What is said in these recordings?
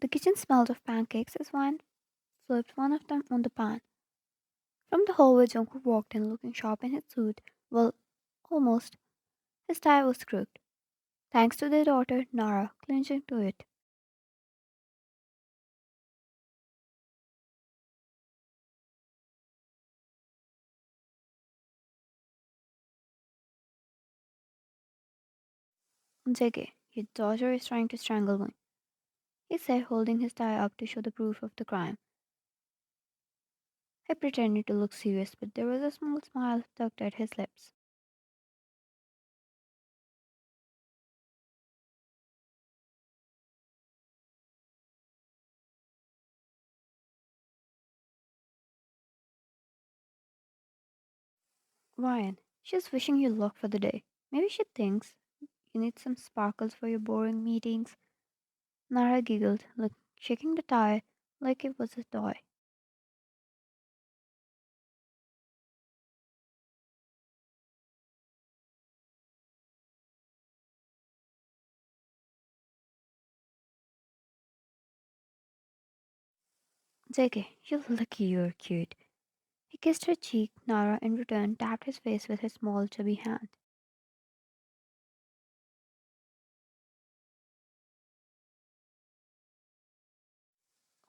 The kitchen smelled of pancakes as Wine flipped one of them on the pan. From the hallway, Jungkook walked in looking sharp in his suit. Well, almost. His tie was crooked, thanks to their daughter, Nara, clinging to it. JK, your daughter is trying to strangle me, he said, holding his tie up to show the proof of the crime. He pretended to look serious, but there was a small smile tucked at his lips. Ryan, she's wishing you luck for the day. Maybe she thinks you need some sparkles for your boring meetings. Nara giggled, shaking the tie like it was a toy. JK, you're lucky you're cute. He kissed her cheek. Nara, in return, tapped his face with his small, chubby hand.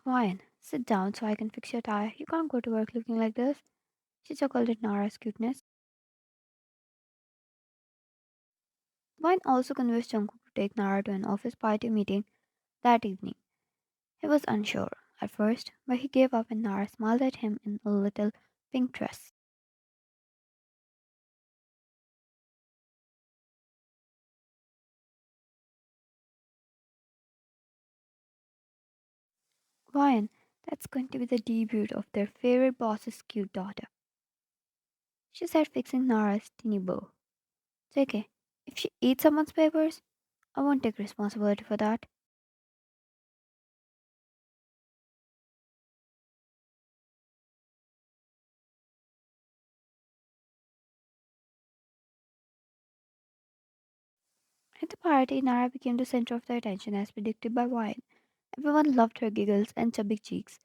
Ryan, sit down so I can fix your tie. You can't go to work looking like this. She chuckled at Nara's cuteness. Ryan also convinced Jungkook to take Nara to an office party meeting that evening. He was unsure at first, but he gave up and Nara smiled at him in a little pink dress. Ryan, that's going to be the debut of their favorite boss's cute daughter, she said, fixing Nara's teeny bow. JK, if she eats someone's papers, I won't take responsibility for that. At the party, Nara became the center of the attention as predicted by Ryan. Everyone loved her giggles and chubby cheeks,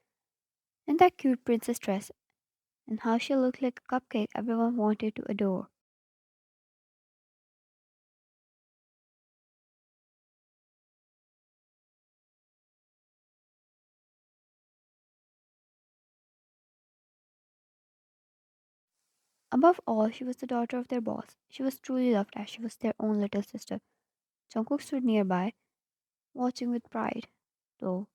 and that cute princess dress, and how she looked like a cupcake everyone wanted to adore. Above all, she was the daughter of their boss. She was truly loved as she was their own little sister. Jungkook stood nearby, watching with pride, though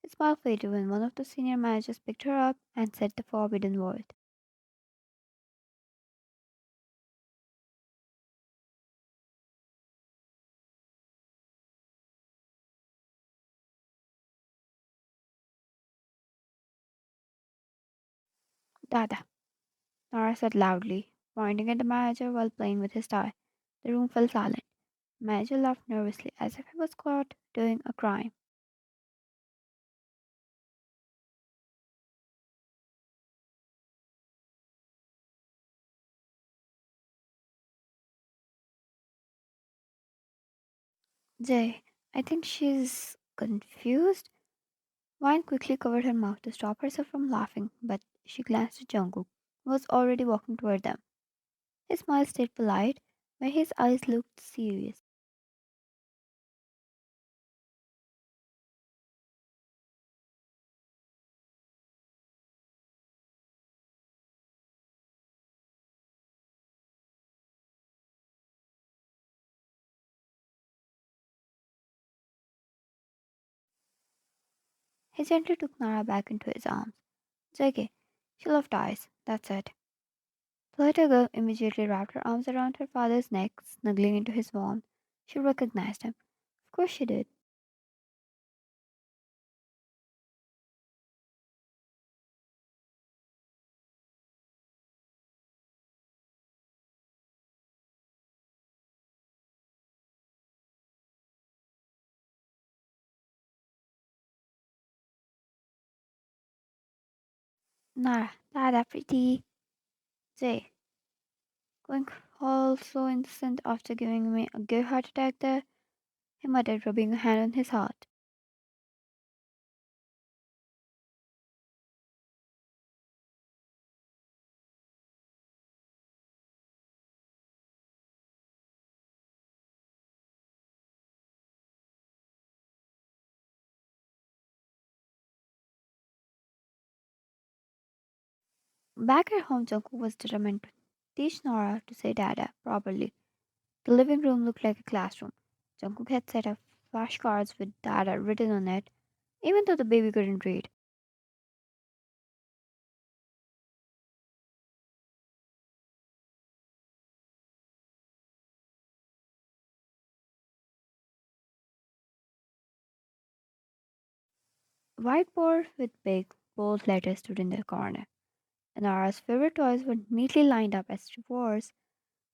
his smile faded when one of the senior managers picked her up and said the forbidden word. Dada, Nara said loudly, pointing at the manager while playing with his tie. The room fell silent. The manager laughed nervously as if he was caught doing a crime. Jay, I think she's confused. Wine quickly covered her mouth to stop herself from laughing, but she glanced at Jungkook, who was already walking toward them. His smile stayed polite, but his eyes looked serious. He gently took Nara back into his arms. JK, she loved eyes, that's it. The little girl immediately wrapped her arms around her father's neck, snuggling into his warmth. She recognized him. Of course she did. Nara, Dada, pretty. Jay, going all so innocent after giving me a good heart attack there, he muttered, rubbing a hand on his heart. Back at home, Jungkook was determined to teach Nora to say dada properly. The living room looked like a classroom. Jungkook had set up flashcards with dada written on it, even though the baby couldn't read. Whiteboard with big, bold letters stood in the corner, and Nara's favorite toys were neatly lined up as rewards.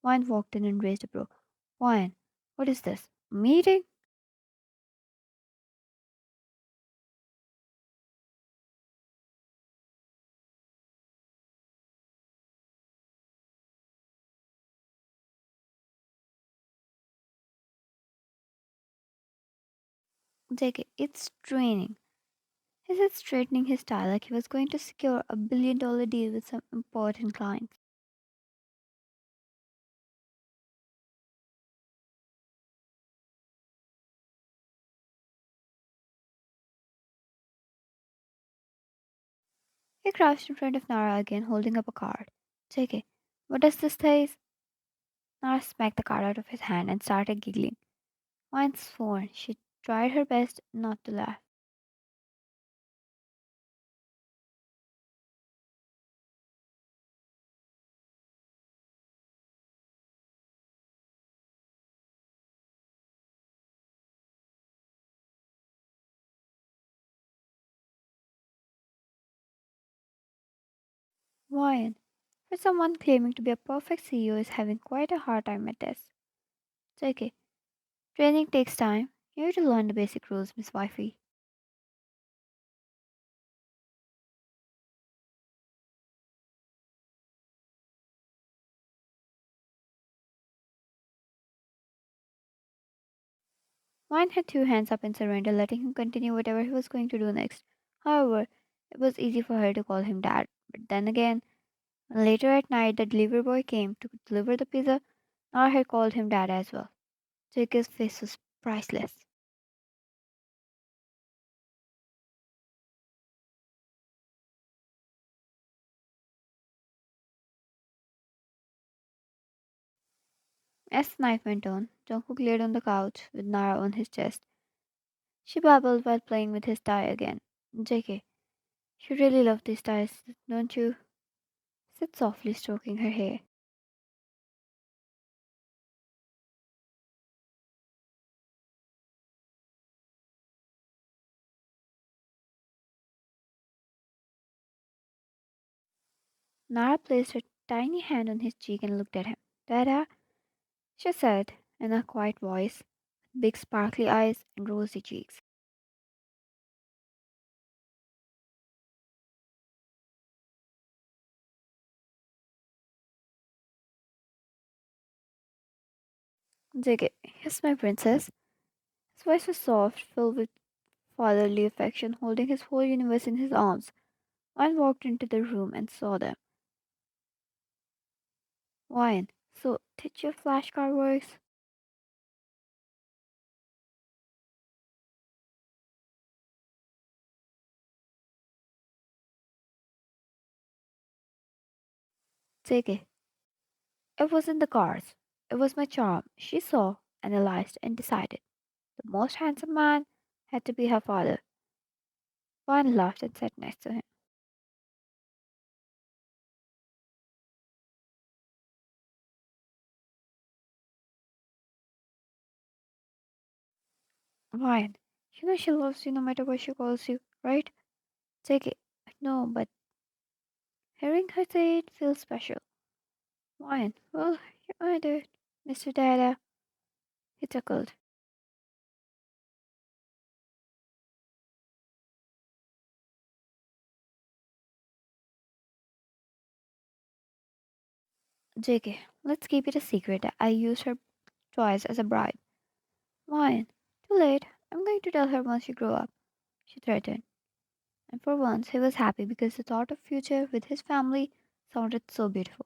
Wine walked in and raised a brow. Wine, what is this? A meeting? JK, it's draining. He said, straightening his tie like he was going to secure a $1 billion deal with some important client. He crouched in front of Nara again, holding up a card. JK, what does this say? Nara smacked the card out of his hand and started giggling. Wine swore she tried her best not to laugh. Wine, for someone claiming to be a perfect CEO, is having quite a hard time at this. JK, training takes time. You need to learn the basic rules, Miss Wifey. Wine had two hands up in surrender, letting him continue whatever he was going to do next. However, it was easy for her to call him dad. But then again, when later at night the delivery boy came to deliver the pizza, Nora had called him dad as well. Jake's face was priceless. As the night went on, Jungkook laid on the couch with Nara on his chest. She babbled while playing with his tie again. JK, you really love these ties, don't you? Said softly, stroking her hair. Nara placed her tiny hand on his cheek and looked at him. Dada, she said in a quiet voice, with big sparkly eyes and rosy cheeks. JK, yes, my princess. His voice was soft, filled with fatherly affection, holding his whole universe in his arms. Wine walked into the room and saw them. Wine, so did your flashcard works? JK, it wasn't the cards. It was my charm. She saw, analyzed, and decided. The most handsome man had to be her father. Wine laughed and sat next to him. Wine, you know she loves you no matter what she calls you, right? Take it. No, but hearing her say it feels special. Wine, well, you earned it, Mr. Dada. He chuckled. JK, let's keep it a secret that I used her twice as a bribe. Wine, too late. I'm going to tell her once you grow up, she threatened. And for once he was happy because the thought of future with his family sounded so beautiful.